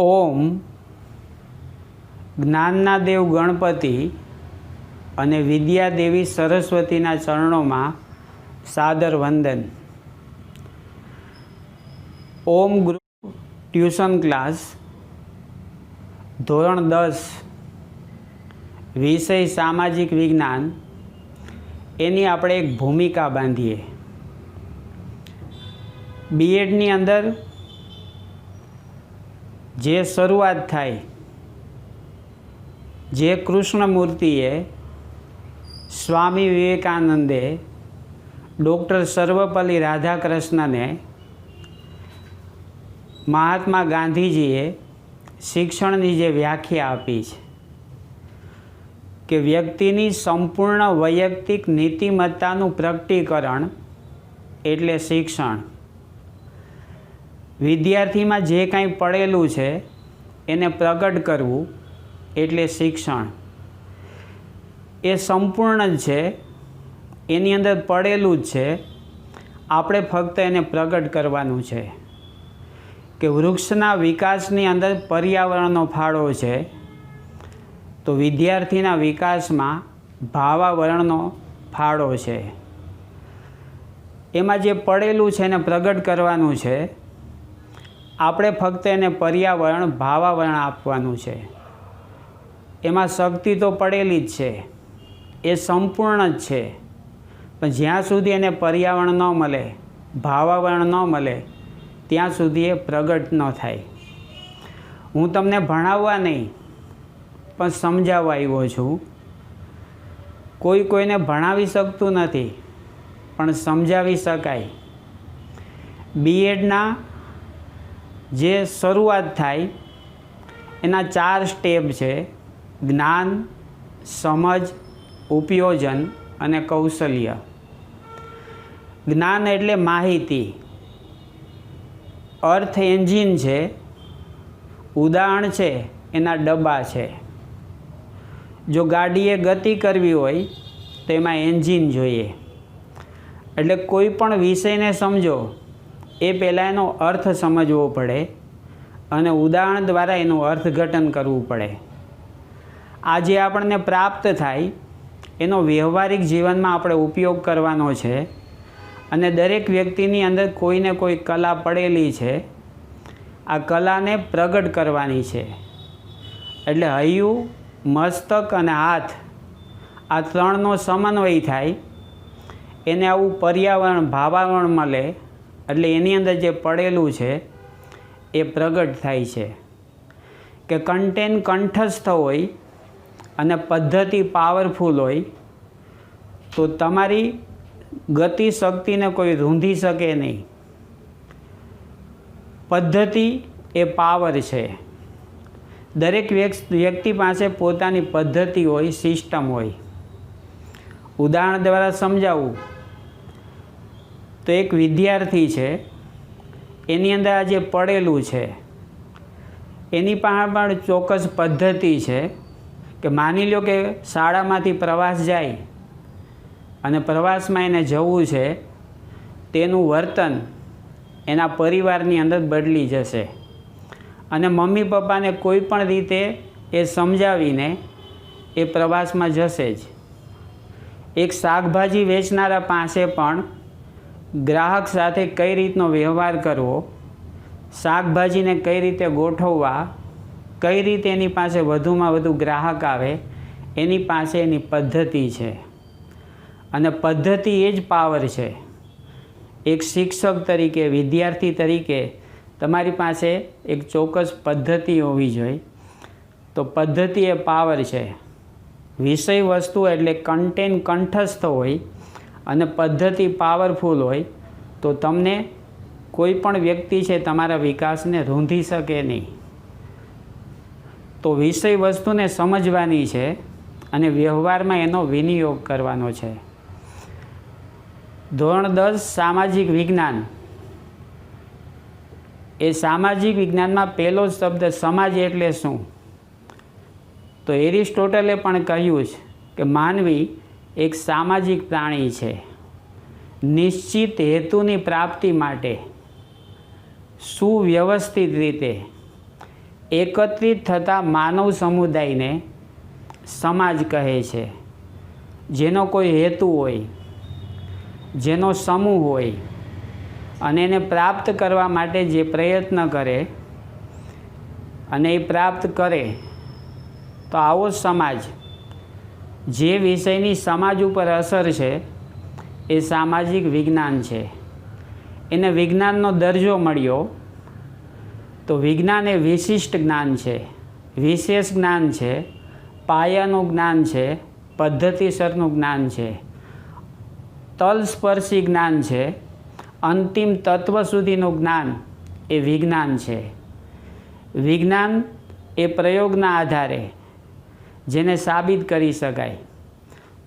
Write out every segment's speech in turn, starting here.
ઓમ જ્ઞાનના દેવ ગણપતિ અને વિદ્યાદેવી સરસ્વતીના ચરણોમાં સાદર વંદન। ઓમ ગ્રુપ ટ્યુશન ક્લાસ ધોરણ 10 વિષય સામાજિક વિજ્ઞાન એની આપણે એક ભૂમિકા બાંધીએ। બીએડની અંદર જે શરૂઆત થાય, જે કૃષ્ણમૂર્તિએ, સ્વામી વિવેકાનંદે, ડૉક્ટર સર્વપલ્લી રાધાકૃષ્ણને, મહાત્મા ગાંધીજીએ શિક્ષણની જે વ્યાખ્યા આપી છે કે વ્યક્તિની સંપૂર્ણ વૈયક્તિક નીતિમત્તાનું પ્રગટીકરણ એટલે શિક્ષણ। વિદ્યાર્થીમાં જે કાંઈ પડેલું છે એને પ્રગટ કરવું એટલે શિક્ષણ। એ સંપૂર્ણ જ છે, એની અંદર પડેલું જ છે, આપણે ફક્ત એને પ્રગટ કરવાનું છે। કે વૃક્ષના વિકાસની અંદર પર્યાવરણનો ફાળો છે, તો વિદ્યાર્થીના વિકાસમાં ભાવાવરણનો ફાળો છે। એમાં જે પડેલું છે એને પ્રગટ કરવાનું છે, આપણે ફક્ત એને પર્યાવરણ ભાવાવરણ આપવાનું છે। એમાં શક્તિ તો પડેલી જ છે, એ સંપૂર્ણ જ છે, પણ જ્યાં સુધી એને પર્યાવરણ ન મળે, ભાવાવરણ ન મળે, ત્યાં સુધી એ પ્રગટ ન થાય। હું તમને ભણાવવા નહીં પણ સમજાવવા આવ્યો છું। કોઈને ભણાવી શકતું નથી પણ સમજાવી શકાય। બીએડના જે શરૂઆત થાય એના 4 સ્ટેપ છે: જ્ઞાન, સમજ, ઉપયોજન અને કૌશલ્ય। જ્ઞાન એટલે માહિતી, અર્થ એન્જિન છે, ઉદાહરણ છે એના ડબ્બા છે। જો ગાડીએ ગતિ કરવી હોય તો એમાં એન્જિન જોઈએ, એટલે કોઈ પણ વિષયને સમજો એ પહેલાં એનો અર્થ સમજવો પડે અને ઉદાહરણ દ્વારા એનું અર્થઘટન કરવું પડે। આ જે આપણને પ્રાપ્ત થાય એનો વ્યવહારિક જીવનમાં આપણે ઉપયોગ કરવાનો છે, અને દરેક વ્યક્તિની અંદર કોઈને કોઈ કલા પડેલી છે, આ કલાને પ્રગટ કરવાની છે। એટલે હૈયું, મસ્તક અને હાથ, આ 3નો સમન્વય થાય, એને આવું પર્યાવરણ ભાવાવરણ મળે, એટલે એની અંદર જે પડેલું છે એ પ્રગટ થાય છે। કે કન્ટેન્ટ કંઠસ્થ હોય અને પદ્ધતિ પાવરફુલ હોય તો તમારી ગતિ શક્તિને કોઈ રૂંધી શકે નહીં। પદ્ધતિ એ પાવર છે। દરેક વ્યક્તિ પાસે પોતાની પદ્ધતિ હોય, સિસ્ટમ હોય। ઉદાહરણ દ્વારા સમજાવું તો એક વિદ્યાર્થી છે, એની અંદર આ જે પડેલું છે એની પાસે પણ ચોક્કસ પદ્ધતિ છે। કે માની લો કે શાળામાંથી પ્રવાસ જાય અને પ્રવાસમાં એને જવું છે, તેનું વર્તન એના પરિવારની અંદર બદલી જશે, અને મમ્મી પપ્પાને કોઈ પણ રીતે એ સમજાવીને એ પ્રવાસમાં જશે જ। એક શાકભાજી વેચનારા પાસે પણ ગ્રાહક સાથે કઈ રીતનો વ્યવહાર કરવો, શાકભાજીને કઈ રીતે ગોઠવવા, કઈ રીતે એની પાસે વધુમાં વધુ ગ્રાહક આવે, એની પાસે એની પદ્ધતિ છે, અને પદ્ધતિ એ જ પાવર છે। એક શિક્ષક તરીકે, વિદ્યાર્થી તરીકે તમારી પાસે એક ચોક્કસ પદ્ધતિ હોવી જોઈએ। તો પદ્ધતિ એ પાવર છે। વિષય વસ્તુ એટલે કન્ટેન્ટ કંઠસ્થ હોય અને પદ્ધતિ પાવરફુલ હોય તો તમને કોઈ પણ વ્યક્તિ છે તમારા વિકાસને રૂંધી શકે નહીં। તો વિષય વસ્તુને સમજવાની છે અને વ્યવહારમાં એનો વિનિયોગ કરવાનો છે। ધોરણ 10 સામાજિક વિજ્ઞાન, એ સામાજિક વિજ્ઞાનમાં પહેલો શબ્દ સમાજ એટલે શું? તો એરિસ્ટોટલે પણ કહ્યું છે કે માનવી એક સામાજિક પ્રાણી છે। નિશ્ચિત હેતુની પ્રાપ્તિ માટે સુવ્યવસ્થિત રીતે એકત્રિત થતા માનવ સમુદાયને સમાજ કહે છે. જેનો કોઈ હેતુ હોય, જેનો સમૂહ હોય અને એને પ્રાપ્ત કરવા માટે જે પ્રયત્ન કરે અને એ પ્રાપ્ત કરે, તો આવો સમાજ, જે વિષયની સમાજ ઉપર અસર છે એ સામાજિક વિજ્ઞાન છે. એને વિજ્ઞાનનો દરજ્જો મળ્યો. તો વિજ્ઞાન એ વિશિષ્ટ જ્ઞાન છે, વિશેષ જ્ઞાન છે, પાયાનું જ્ઞાન છે, પદ્ધતિસરનું જ્ઞાન છે, તલસ્પર્શી જ્ઞાન છે, અંતિમ તત્વ સુધીનું જ્ઞાન એ વિજ્ઞાન છે. વિજ્ઞાન એ પ્રયોગના આધારે જેને સાબિત કરી શકાય.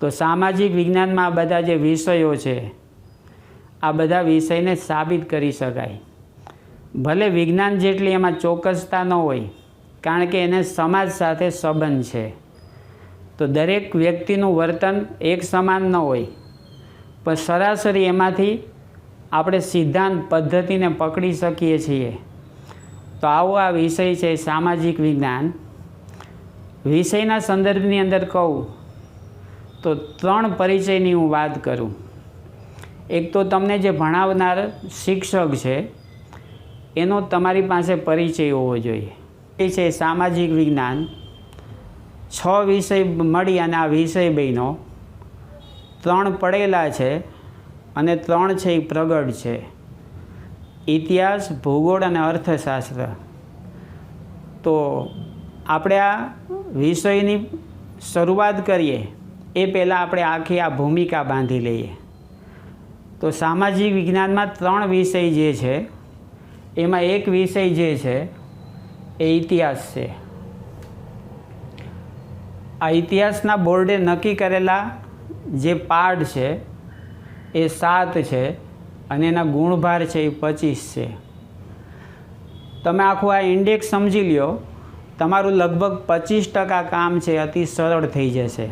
તો સામાજિક વિજ્ઞાનમાં આ બધા જે વિષયો છે, આ બધા વિષયને સાબિત કરી શકાય. ભલે વિજ્ઞાન જેટલી એમાં ચોક્કસતા ન હોય, કારણ કે એને સમાજ સાથે સંબંધ છે. તો દરેક વ્યક્તિનું વર્તન એક સમાન ન હોય, પણ સરાસરી એમાંથી આપણે સિદ્ધાંત પદ્ધતિને પકડી શકીએ છીએ. તો આવો આ વિષય છે સામાજિક વિજ્ઞાન. વિષયના સંદર્ભની અંદર કહું તો 3 પરિચયની હું વાત કરું. એક તો તમને જે ભણાવનાર શિક્ષક છે એનો તમારી પાસે પરિચય હોવો જોઈએ. એ છે સામાજિક વિજ્ઞાન. 6 વિષય મળી અને આ વિષય બન્યો. 3 પડેલા છે અને 3 છે એ પ્રગટ છે: ઇતિહાસ, ભૂગોળ અને અર્થશાસ્ત્ર. તો આપણે આ વિષયની શરૂઆત કરીએ એ પહેલાં આપણે આખી આ ભૂમિકા બાંધી લઈએ. તો સામાજિક વિજ્ઞાનમાં 3 વિષય જે છે એમાં એક વિષય જે છે એ ઇતિહાસ છે. આ ઇતિહાસના બોર્ડે નક્કી કરેલા જે પાઠ છે એ 7 છે અને એના ગુણભાર છે એ 25 છે. તમે આખું આ ઇન્ડેક્સ સમજી લ્યો, તમારું લગભગ 25% કામ છે અતિ સરળ થઈ જશે.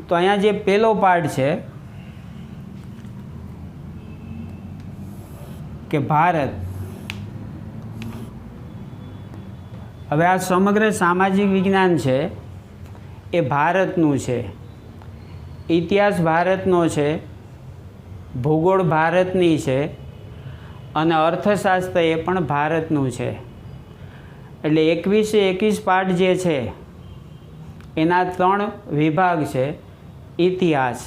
તો અહીંયા જે પહેલો પાઠ છે કે ભારત. હવે આ સમગ્ર સામાજિક વિજ્ઞાન છે એ ભારતનું છે. ઇતિહાસ ભારતનો છે, ભૂગોળ ભારતની છે અને અર્થશાસ્ત્ર એ પણ ભારતનું છે. એટલે 21 પાઠ જે છે એના 3 વિભાગ છે. ઇતિહાસ,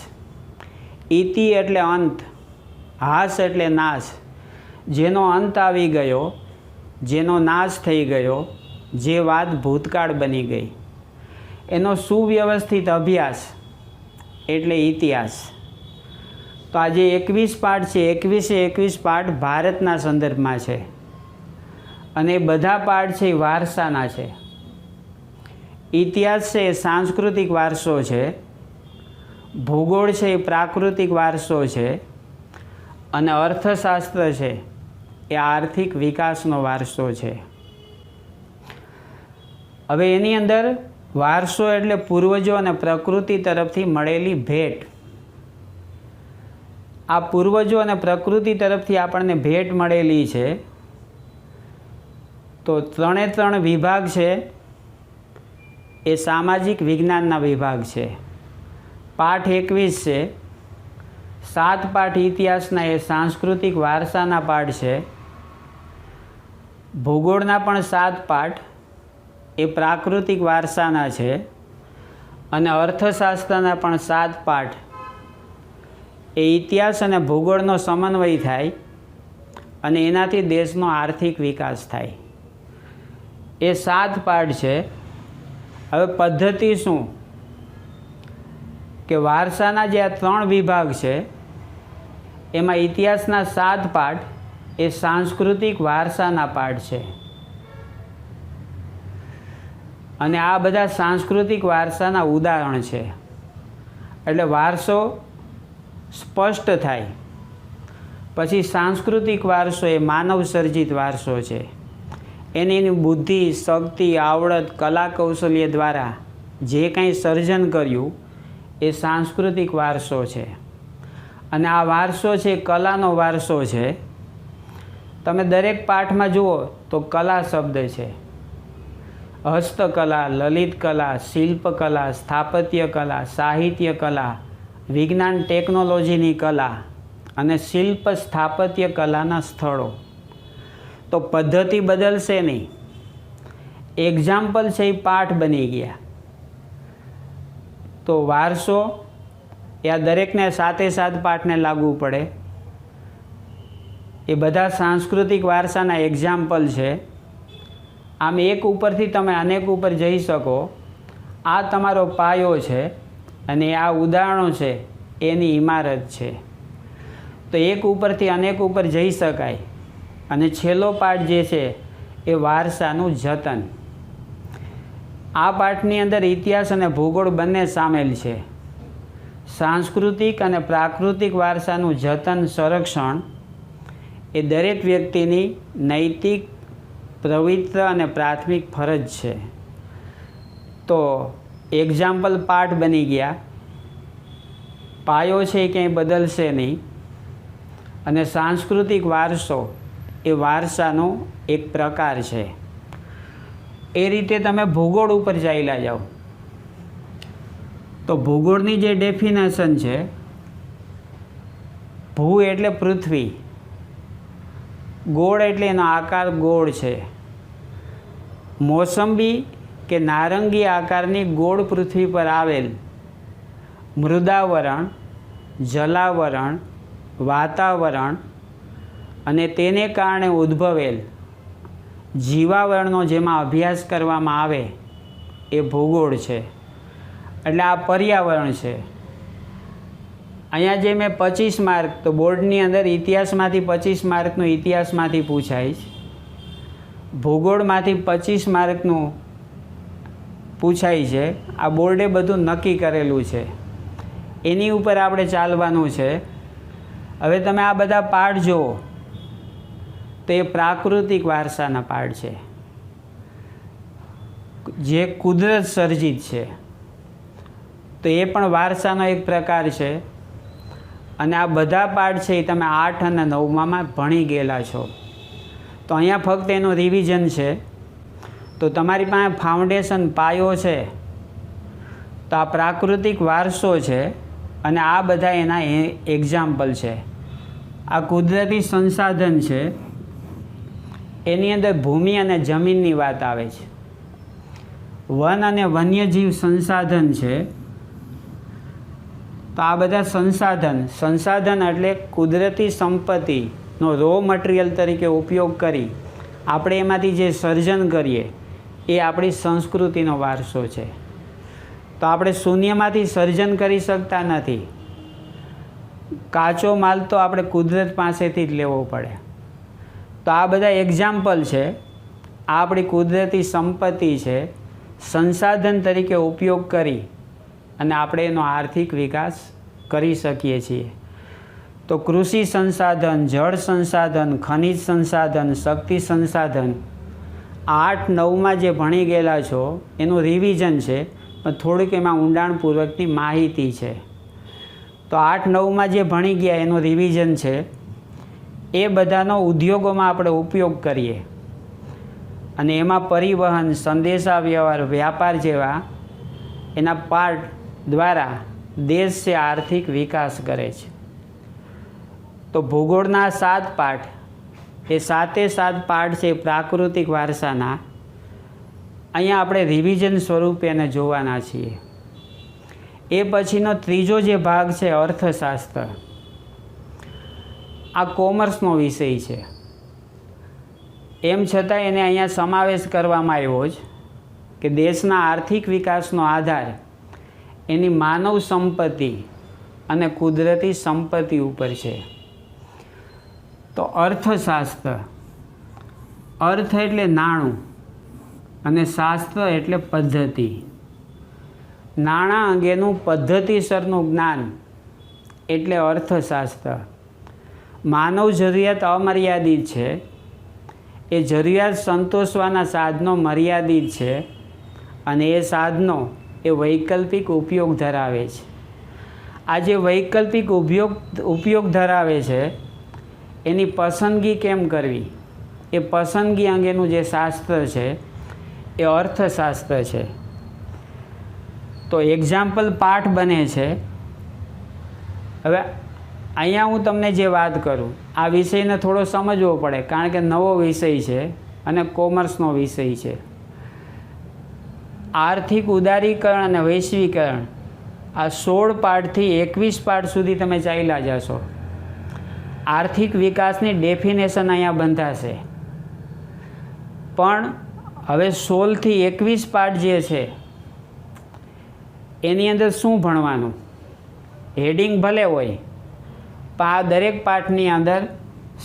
ઇતિ એટલે અંત, હાસ એટલે નાશ. જેનો અંત આવી ગયો, જેનો નાશ થઈ ગયો, જે વાત ભૂતકાળ બની ગઈ, એનો સુવ્યવસ્થિત અભ્યાસ એટલે ઇતિહાસ. તો આ જે 21 પાઠ છે, 21 પાઠ ભારતના સંદર્ભમાં છે અને બધા પાઠ છે એ વારસાના છે. ઇતિહાસ છે એ સાંસ્કૃતિક વારસો છે, ભૂગોળ છે એ પ્રાકૃતિક વારસો છે અને અર્થશાસ્ત્ર છે એ આર્થિક વિકાસનો વારસો છે. હવે એની અંદર વારસો એટલે પૂર્વજો અને પ્રકૃતિ તરફથી મળેલી ભેટ. આ પૂર્વજો અને પ્રકૃતિ તરફથી આપણને ભેટ મળેલી છે. તો 3 વિભાગ છે એ સામાજિક વિજ્ઞાનના વિભાગ છે. પાઠ 21 છે, 7 પાઠ ઇતિહાસના એ સાંસ્કૃતિક વારસાના પાઠ છે. ભૂગોળના પણ 7 પાઠ એ પ્રાકૃતિક વારસાના છે અને અર્થશાસ્ત્રના પણ 7 પાઠ એ ઇતિહાસ અને ભૂગોળનો સમન્વય થાય અને એનાથી દેશનો આર્થિક વિકાસ થાય. એ 7 પાઠ છે. હવે પદ્ધતિ શું કે વારસાના જે આ 3 વિભાગ છે એમાં ઇતિહાસના 7 પાઠ એ સાંસ્કૃતિક વારસાના પાઠ છે અને આ બધા સાંસ્કૃતિક વારસાના ઉદાહરણ છે. એટલે વારસો સ્પષ્ટ થાય. પછી સાંસ્કૃતિક વારસો એ માનવ સર્જિત વારસો છે. એની બુદ્ધિ, શક્તિ, આવડત, કલા કૌશલ્ય દ્વારા જે કંઈ સર્જન કર્યું એ સાંસ્કૃતિક વારસો છે. અને આ વારસો છે કલાનો વારસો છે. તમે દરેક પાઠમાં જુઓ તો કલા શબ્દ છે. હસ્તકલા, લલિત કલા, શિલ્પકલા, સ્થાપત્ય કલા, સાહિત્ય કલા, વિજ્ઞાન ટેકનોલોજીની કલા અને શિલ્પ સ્થાપત્ય કલાના સ્થળો. તો પદ્ધતિ બદલશે નહીં, એક્ઝામ્પલ છે એ પાઠ બની ગયા. તો વારસો એ આ દરેકને સાથે સાથ પાઠને લાગુ પડે. એ બધા સાંસ્કૃતિક વારસાના એક્ઝામ્પલ છે. આમ એક ઉપરથી તમે અનેક ઉપર જઈ શકો. આ તમારો પાયો છે અને આ ઉદાહરણો છે એની ઇમારત છે. તો એક ઉપરથી અનેક ઉપર જઈ શકાય. અને છેલ્લો પાઠ જે છે એ વારસાનું જતન. આ પાઠની અંદર ઇતિહાસ અને ભૂગોળ બંને સામેલ છે. સાંસ્કૃતિક અને પ્રાકૃતિક વારસાનું જતન, સંરક્ષણ એ દરેક વ્યક્તિની નૈતિક, પવિત્ર અને પ્રાથમિક ફરજ છે. તો એક્ઝામ્પલ પાઠ બની ગયા. પાયો છે એ ક્યાંય બદલશે નહીં. અને સાંસ્કૃતિક વારસો એ વારસાનો એક પ્રકાર છે. એ રીતે તમે ભૂગોળ ઉપર ચાલ્યા જાઓ તો ભૂગોળની જે ડેફિનેશન છે, ભૂ એટલે પૃથ્વી, ગોળ એટલે એનો આકાર ગોળ છે. મોસંબી કે નારંગી આકારની ગોળ પૃથ્વી પર આવેલ મૃદાવરણ, જલાવરણ, વાતાવરણ અને તેને કારણે ઉદ્ભવેલ જીવાવરણનો જેમાં અભ્યાસ કરવામાં આવે એ ભૂગોળ છે. એટલે આ પર્યાવરણ છે. અહીંયા જે મેં 25 માર્ક, તો બોર્ડની અંદર ઇતિહાસમાંથી 25 માર્કનું ઇતિહાસમાંથી પૂછાય છે, ભૂગોળમાંથી 25 માર્કનું પૂછાય છે. આ બોર્ડે બધું નક્કી કરેલું છે, એની ઉપર આપણે ચાલવાનું છે. હવે તમે આ બધા પાઠ જુઓ તો એ પ્રાકૃતિક વારસાના પાઠ છે, જે કુદરત સર્જિત છે. તો એ પણ વારસાનો એક પ્રકાર છે. અને આ બધા પાઠ છે એ તમે 8 અને 9માં ભણી ગયેલા છો. તો અહીંયા ફક્ત એનું રિવિઝન છે. તો તમારી પાસે ફાઉન્ડેશન, પાયો છે. તો આ પ્રાકૃતિક વારસો છે અને આ બધા એના એક્ઝામ્પલ છે. આ કુદરતી સંસાધન છે, એની અંદર ભૂમિ અને જમીનની વાત આવે છે. વન અને વન્યજીવ સંસાધન છે. તો આ બધા સંસાધન એટલે કુદરતી સંપત્તિનો રો મટીરિયલ તરીકે ઉપયોગ કરી આપણે એમાંથી જે સર્જન કરીએ એ આપણી સંસ્કૃતિનો વારસો છે. તો આપણે શૂન્યમાંથી સર્જન કરી શકતા નથી. કાચો માલ તો આપણે કુદરત પાસેથી જ લેવો પડે. તો આ બધા એક્ઝામ્પલ છે. આ આપણી કુદરતી સંપત્તિ છે, સંસાધન તરીકે ઉપયોગ કરી અને આપણે એનો આર્થિક વિકાસ કરી શકીએ છીએ. તો કૃષિ સંસાધન, જળ સંસાધન, ખનિજ સંસાધન, શક્તિ સંસાધન, 8-9માં જે ભણી ગયેલા છો એનું રિવિઝન છે, પણ થોડીક એમાં ઊંડાણપૂર્વકની માહિતી છે. તો 8-9માં જે ભણી ગયા એનું રિવિઝન છે. એ બધાનો ઉદ્યોગોમાં આપણે ઉપયોગ કરીએ અને એમાં પરિવહન, સંદેશા વ્યવહાર, વ્યાપાર જેવા એના પાર્ટ દ્વારા દેશ છે આર્થિક વિકાસ કરે છે. તો ભૂગોળના 7 પાઠ, એ 7 પાઠ છે પ્રાકૃતિક વારસાના. અહીંયા આપણે રિવિઝન સ્વરૂપે એને જોવાના છીએ. એ પછીનો ત્રીજો જે ભાગ છે અર્થશાસ્ત્ર. આ કોમર્સનો વિષય છે. એમ છતાં એને અહીંયા સમાવેશ કરવામાં આવ્યો જ કે દેશના આર્થિક વિકાસનો આધાર એની માનવ સંપત્તિ અને કુદરતી સંપત્તિ ઉપર છે. તો અર્થશાસ્ત્ર, અર્થ એટલે નાણું અને શાસ્ત્ર એટલે પદ્ધતિ. નાણાં અંગેનું પદ્ધતિસરનું જ્ઞાન એટલે અર્થશાસ્ત્ર. માનવ જરૂરિયાત અમર્યાદિત છે, એ જરૂરિયાત સંતોષવાના સાધનો મર્યાદિત છે અને એ સાધનો એ વૈકલ્પિક ઉપયોગ ધરાવે છે. આ જે વૈકલ્પિક ઉપયોગ ધરાવે છે એની પસંદગી કેમ કરવી, એ પસંદગી અંગેનું જે શાસ્ત્ર છે એ અર્થશાસ્ત્ર છે. તો એક્ઝામ્પલ પાઠ બને છે. હવે અહીંયા હું તમને જે વાત કરું આ વિષયને થોડો સમજવો પડે, કારણ કે નવો વિષય છે અને કોમર્સનો વિષય છે. આર્થિક ઉદારીકરણ અને વૈશ્વિકરણ આ 16 પાઠથી 21 પાઠ સુધી તમે ચાલ્યા જશો. આર્થિક વિકાસની ડેફિનેશન અહીંયા બંધાશે. પણ હવે 16 થી 21 પાઠ જે છે એની અંદર શું ભણવાનું, હેડિંગ ભલે હોય પણ આ દરેક પાઠની અંદર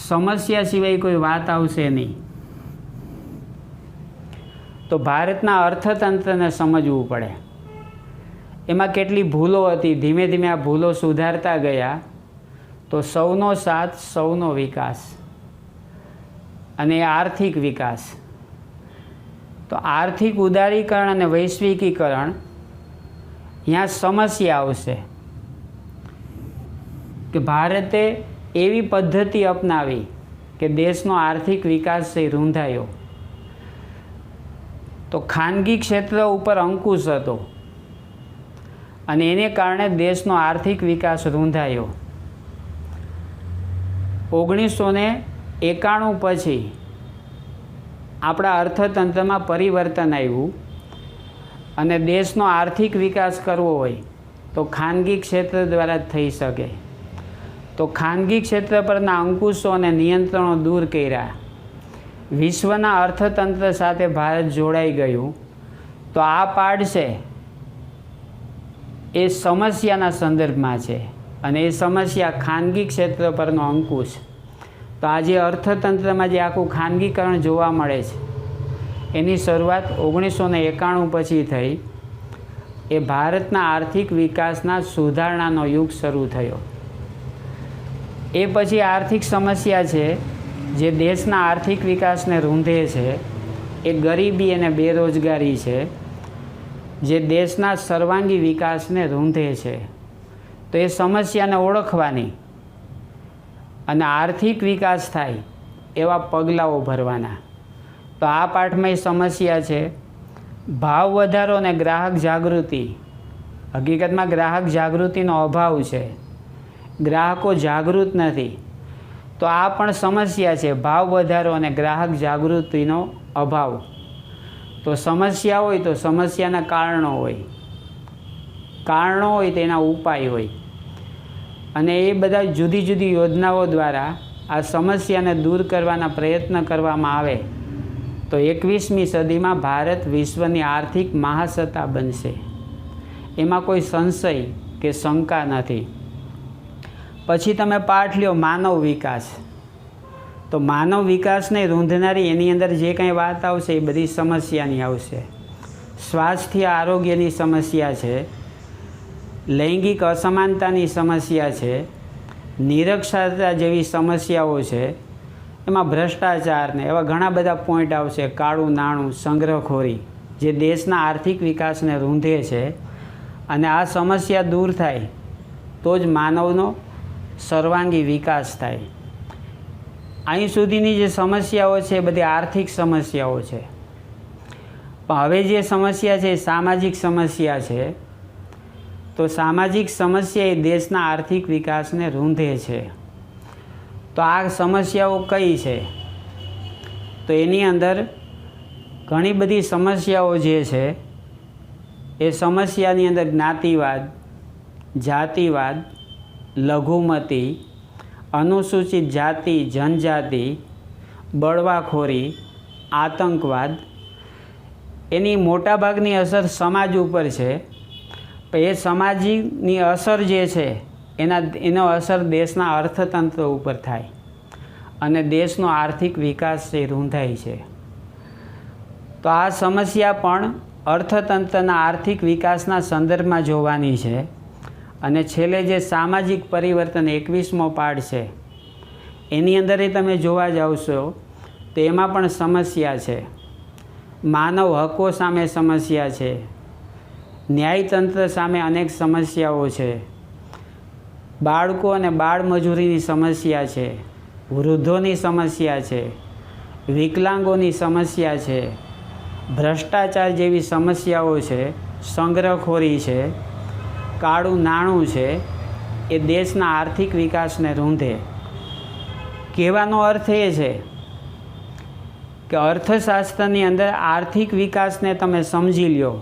સમસ્યા સિવાય કોઈ વાત આવશે નહીં. તો ભારતના અર્થતંત્રને સમજવું પડે. એમાં કેટલી ભૂલો હતી, ધીમે ધીમે આ ભૂલો સુધારતા ગયા. તો સૌનો સાથ સૌનો વિકાસ અને આર્થિક વિકાસ. તો આર્થિક ઉદારીકરણ અને વૈશ્વિકીકરણ, અહીંયા સમસ્યા આવશે કે ભારતે એવી પદ્ધતિ અપનાવી કે દેશનો આર્થિક વિકાસ છે રૂંધાયો. તો ખાનગી ક્ષેત્ર ઉપર અંકુશ હતો અને એને કારણે દેશનો આર્થિક વિકાસ રૂંધાયો. 1991 પછી આપણા અર્થતંત્રમાં પરિવર્તન આવ્યું અને દેશનો આર્થિક વિકાસ કરવો હોય તો ખાનગી ક્ષેત્ર દ્વારા જ થઈ શકે. તો ખાનગી ક્ષેત્ર પરના અંકુશો અને નિયંત્રણો દૂર કર્યા. વિશ્વના અર્થતંત્ર સાથે ભારત જોડાઈ ગયું. તો આ પાઠ છે એ સમસ્યાના સંદર્ભમાં છે અને એ સમસ્યા ખાનગી ક્ષેત્ર પરનો અંકુશ. તો આજે અર્થતંત્રમાં જે આખું ખાનગીકરણ જોવા મળે છે એની શરૂઆત 1991 પછી થઈ. એ ભારતના આર્થિક વિકાસના સુધારણાનો યુગ શરૂ થયો. એ પછી આર્થિક સમસ્યા છે જે દેશના આર્થિક વિકાસને રૂંધે છે એ ગરીબી અને બેરોજગારી છે, જે દેશના સર્વાંગી વિકાસને રૂંધે છે. તો એ સમસ્યાને ઓળખવાની અને આર્થિક વિકાસ થાય એવા પગલાઓ ભરવાના. તો આ પાઠમાં એ સમસ્યા છે ભાવ વધારો અને ગ્રાહક જાગૃતિ. હકીકતમાં ગ્રાહક જાગૃતિનો અભાવ છે, ગ્રાહકો જાગૃત નથી. તો આ પણ સમસ્યા છે, ભાવ વધારો અને ગ્રાહક જાગૃતિનો અભાવ. તો સમસ્યા હોય તો સમસ્યાના કારણો હોય, કારણો હોય તેના ઉપાય હોય અને એ બધા જુદી જુદી યોજનાઓ દ્વારા આ સમસ્યાને દૂર કરવાના પ્રયત્ન કરવામાં આવે તો 21મી સદીમાં ભારત વિશ્વની આર્થિક મહાસત્તા બનશે. એમાં કોઈ સંશય કે શંકા નથી. પછી તમે પાઠ લ્યો માનવ વિકાસ. તો માનવ વિકાસને રૂંધનારી એની અંદર જે કંઈ વાત આવશે એ બધી સમસ્યાની આવશે. સ્વાસ્થ્ય આરોગ્યની સમસ્યા છે, લૈંગિક અસમાનતાની સમસ્યા છે, નિરક્ષરતા જેવી સમસ્યાઓ છે, એમાં ભ્રષ્ટાચાર ને એવા ઘણા બધા પોઈન્ટ આવશે. કાળું નાણું, સંગ્રહખોરી જે દેશના આર્થિક વિકાસને રૂંધે છે. અને આ સમસ્યા દૂર થાય તો જ માનવનો સર્વાંગી વિકાસ થાય. અહીં સુધીની જે સમસ્યાઓ છે એ બધી આર્થિક સમસ્યાઓ છે. પણ હવે જે સમસ્યા છે એ સામાજિક સમસ્યા છે. તો સામાજિક સમસ્યા એ દેશના આર્થિક વિકાસને રૂંધે છે. તો આ સમસ્યાઓ કઈ છે? તો એની અંદર ઘણી બધી સમસ્યાઓ જે છે એ સમસ્યાની અંદર જ્ઞાતિવાદ, જાતિવાદ, લઘુમતી, અનુસૂચિત જાતિ જનજાતિ, બળવાખોરી, આતંકવાદ, એની મોટાભાગની અસર સમાજ ઉપર છે. એ સમાજની અસર જે છે એનો અસર દેશના અર્થતંત્ર ઉપર થાય અને દેશનો આર્થિક વિકાસ છે રૂંધાય છે. તો આ સમસ્યા પણ અર્થતંત્રના આર્થિક વિકાસના સંદર્ભમાં જોવાની છે. અને છેલ્લે જે સામાજિક પરિવર્તન 21મો પાઠ છે એની અંદર તમે જોવા જાવશો તો એમાં પણ સમસ્યા છે. માનવ હકો સામે સમસ્યા છે, ન્યાયતંત્ર સામે અનેક સમસ્યાઓ છે, બાળકો અને બાળમજૂરીની સમસ્યા છે, વૃદ્ધોની સમસ્યા છે, વિકલાંગોની સમસ્યા છે, ભ્રષ્ટાચાર જેવી સમસ્યાઓ છે, સંગ્રહખોરી છે, કાળું નાણું છે, એ દેશના આર્થિક વિકાસને રૂંધે. કહેવાનો અર્થ એ છે કે અર્થશાસ્ત્રની અંદર આર્થિક વિકાસને તમે સમજી લ્યો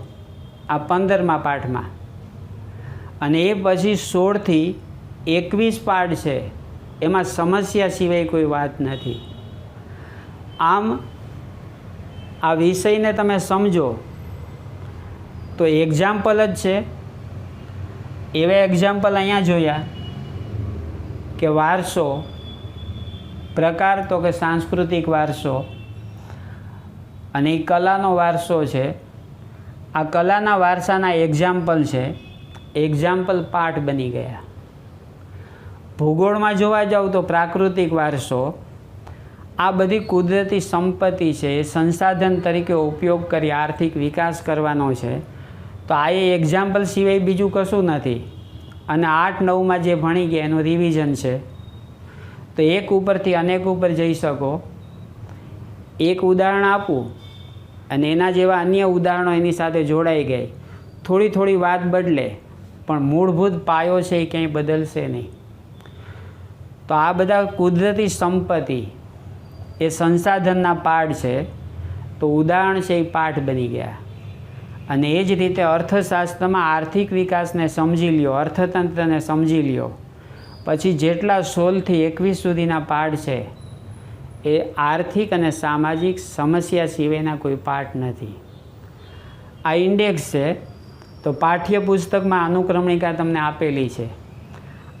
આ 15મા પાઠમાં, અને એ પછી 16થી 21 પાઠ છે એમાં સમસ્યા સિવાય કોઈ વાત નથી. આમ આ વિષયને તમે સમજો તો એક્ઝામ્પલ જ છે. એવા એક્ઝામ્પલ અહીંયા જોયા કે વારસો, પ્રકાર તો કે સાંસ્કૃતિક વારસો, અને એ કલાનો વારસો છે. આ કલાના વારસાના એક્ઝામ્પલ છે, એક્ઝામ્પલ પાઠ બની ગયા. ભૂગોળમાં જોવા જાવ તો પ્રાકૃતિક વારસો, આ બધી કુદરતી સંપત્તિ છે, એ સંસાધન તરીકે ઉપયોગ કરી આર્થિક વિકાસ કરવાનો છે. તો આ એ એક્ઝામ્પલ સિવાય બીજું કશું નથી. અને 8-9માં જે ભણી ગયા એનું રિવિઝન છે. તો એક ઉપરથી અનેક ઉપર જઈ શકો. એક ઉદાહરણ આપું અને એના જેવા અન્ય ઉદાહરણો એની સાથે જોડાઈ ગઈ. થોડી થોડી વાત બદલે પણ મૂળભૂત પાયો છે એ ક્યાંય બદલશે નહીં. તો આ બધા કુદરતી સંપત્તિ એ સંસાધનના પાઠ છે. તો ઉદાહરણ છે એ પાઠ બની ગયા. અને એ જ રીતે અર્થશાસ્ત્રમાં આર્થિક વિકાસને સમજી લ્યો, અર્થતંત્રને સમજી લ્યો, પછી જેટલા 16થી 21 સુધીના પાઠ છે એ આર્થિક અને સામાજિક સમસ્યા સિવાયના કોઈ પાઠ નથી. આ ઇન્ડેક્સ છે. તો પાઠ્યપુસ્તકમાં અનુક્રમણિકા તમને આપેલી છે.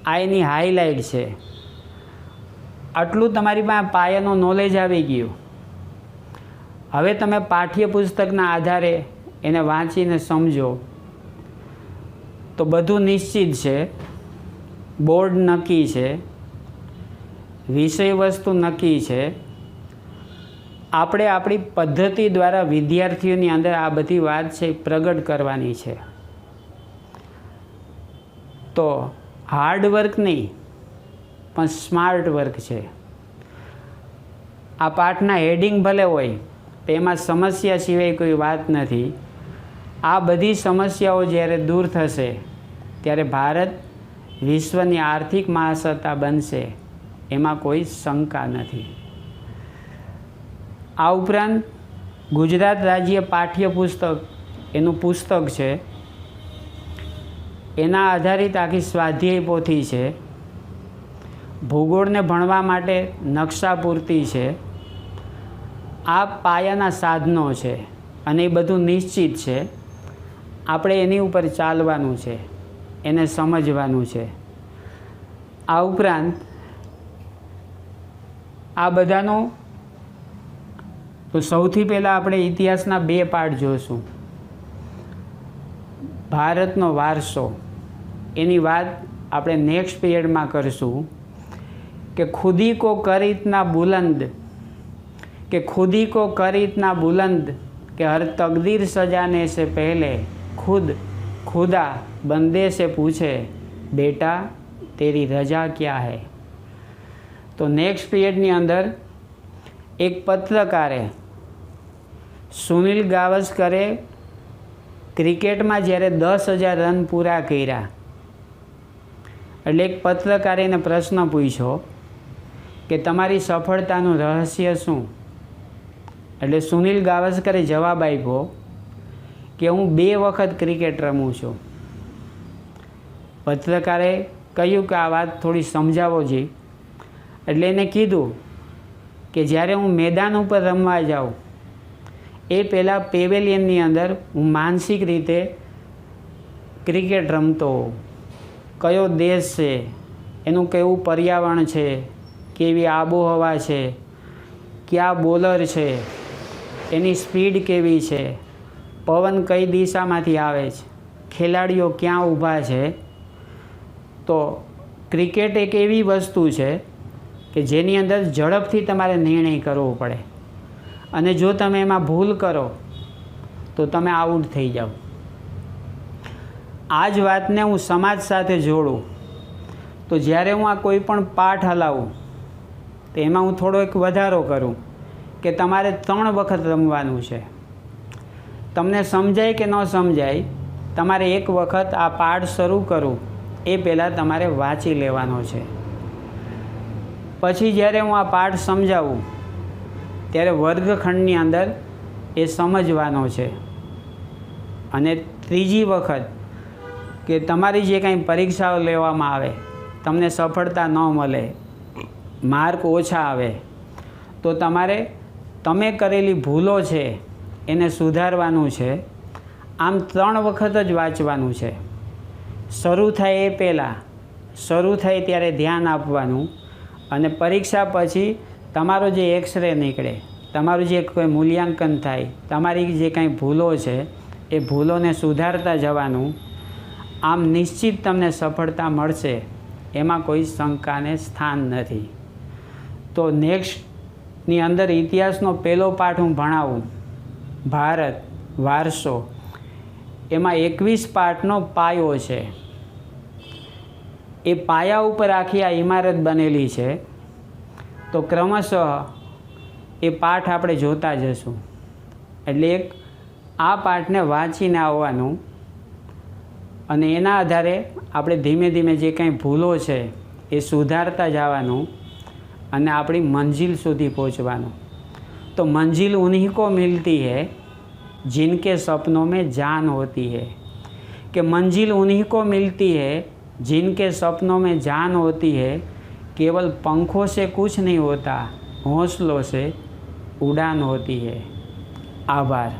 આ એની હાઇલાઇટ છે. આટલું તમારી પાસે પાયાનું નોલેજ આવી ગયું. હવે તમે પાઠ્યપુસ્તકના આધારે એને વાંચીને સમજો તો બધું નિશ્ચિત છે. બોર્ડ નક્કી છે, વિષય વસ્તુ નક્કી છે. આપણે આપણી પદ્ધતિ દ્વારા વિદ્યાર્થીઓની અંદર આ બધી વાત છે પ્રગટ કરવાની છે. તો હાર્ડ વર્ક નહીં પણ સ્માર્ટ વર્ક છે. આ પાઠના હેડિંગ ભલે હોય તો એમાં સમસ્યા સિવાય કોઈ વાત નથી. આ બધી સમસ્યાઓ જ્યારે દૂર થશે ત્યારે ભારત વિશ્વની આર્થિક મહાસત્તા બનશે, એમાં કોઈ શંકા નથી. આ ઉપરાંત ગુજરાત રાજ્ય પાઠ્યપુસ્તક એનું પુસ્તક છે, એના આધારિત આખી સ્વાધ્યાય પોથી છે. ભૂગોળને ભણવા માટે નકશા પૂરતી છે. આ પાયાના સાધનો છે અને એ બધું નિશ્ચિત છે. આપણે એની ઉપર ચાલવાનું છે, એને સમજવાનું છે. આ ઉપરાંત આ બધાનો તો સૌથી પહેલાં આપણે ઇતિહાસના 2 પાઠ જોઈશું. ભારતનો વારસો એની વાત આપણે નેક્સ્ટ પીરિયડમાં કરીશું કે ખુદી કો कर इतना बुलंद कि खुदी को कर इतना बुलंद कि हर तकदीर सजाने से पहले खुद खुदा बंदे से पूछे बेटा तेरी रजा क्या है. તો નેક્સ્ટ પીરિયડની અંદર એક પત્રકારે સુનિલ ગાવસ્કરે ક્રિકેટમાં જ્યારે 10,000 રન પૂરા કર્યા એટલે એક પત્રકારે એને પ્રશ્ન પૂછ્યો કે તમારી સફળતાનું રહસ્ય શું. એટલે સુનિલ ગાવસ્કરે જવાબ આપ્યો કે હું 2 વખત ક્રિકેટ રમું છું. પત્રકારે કહ્યું કે આ વાત થોડી સમજાવો જી. એટલે એને કીધું કે જ્યારે હું મેદાન ઉપર રમવા જાઉં એ પહેલાં પેવેલિયનની અંદર હું માનસિક રીતે ક્રિકેટ રમતો હોઉં. કયો દેશ છે, એનું કેવું પર્યાવરણ છે, કેવી આબોહવા છે, કયા બોલર છે, એની સ્પીડ કેવી છે, પવન કઈ દિશામાંથી આવે છે, ખેલાડીઓ ક્યાં ઊભા છે. તો ક્રિકેટ એક એવી વસ્તુ છે કે જેની અંદર ઝડપથી તમારે નિર્ણય કરવો પડે અને જો તમે એમાં ભૂલ કરો તો તમે આઉટ થઈ જાઓ. આ જ વાતને હું સમાજ સાથે જોડું તો જ્યારે હું આ કોઈ પણ પાઠ હલાવું તો એમાં હું થોડો એક વધારો કરું કે તમારે 3 વખત રમવાનું છે. તમને સમજાય કે ન સમજાય, તમારે એક વખત આ પાઠ શરૂ કરું એ પહેલાં તમારે વાંચી લેવાનો છે. પછી જ્યારે હું આ પાઠ સમજાવું ત્યારે વર્ગખંડની અંદર એ સમજવાનો છે. અને ત્રીજી વખત કે તમારી જે કાંઈ પરીક્ષાઓ લેવામાં આવે, તમને સફળતા ન મળે, માર્ક ઓછા આવે, તો તમારે તમે કરેલી ભૂલો છે એને સુધારવાનું છે. આમ 3 વખત જ વાંચવાનું છે. શરૂ થાય એ પહેલાં, શરૂ થાય ત્યારે ધ્યાન આપવાનું, અને પરીક્ષા પછી તમારો જે એક્સરે નીકળે, તમારું જે કોઈ મૂલ્યાંકન થાય, તમારી જે કાંઈ ભૂલો છે એ ભૂલોને સુધારતા જવાનું. આમ નિશ્ચિત તમને સફળતા મળશે, એમાં કોઈ શંકાને સ્થાન નથી. તો નેક્સ્ટની અંદર ઇતિહાસનો પહેલો પાઠ હું ભણાવું, ભારત વારસો. એમાં 21 પાઠનો પાયો છે. એ પાયા ઉપર આખી આ ઇમારત બનેલી છે. તો ક્રમશઃ એ પાઠ આપણે જોતા જશું. એટલે એક આ પાઠને વાંચીને આવવાનું, અને એના આધારે આપણે ધીમે ધીમે જે કાંઈ ભૂલો છે એ સુધારતા જવાનું, અને આપણી મંજિલ સુધી પહોંચવાનું. તો મંજિલ ઉन्हीं को मिलती है जिनके सपनों में जान होती है, कि मंजिल उन्हीं को मिलती है जिनके सपनों में जान होती है. केवल पंखों से कुछ नहीं होता, हौसलों से उड़ान होती है. आभार.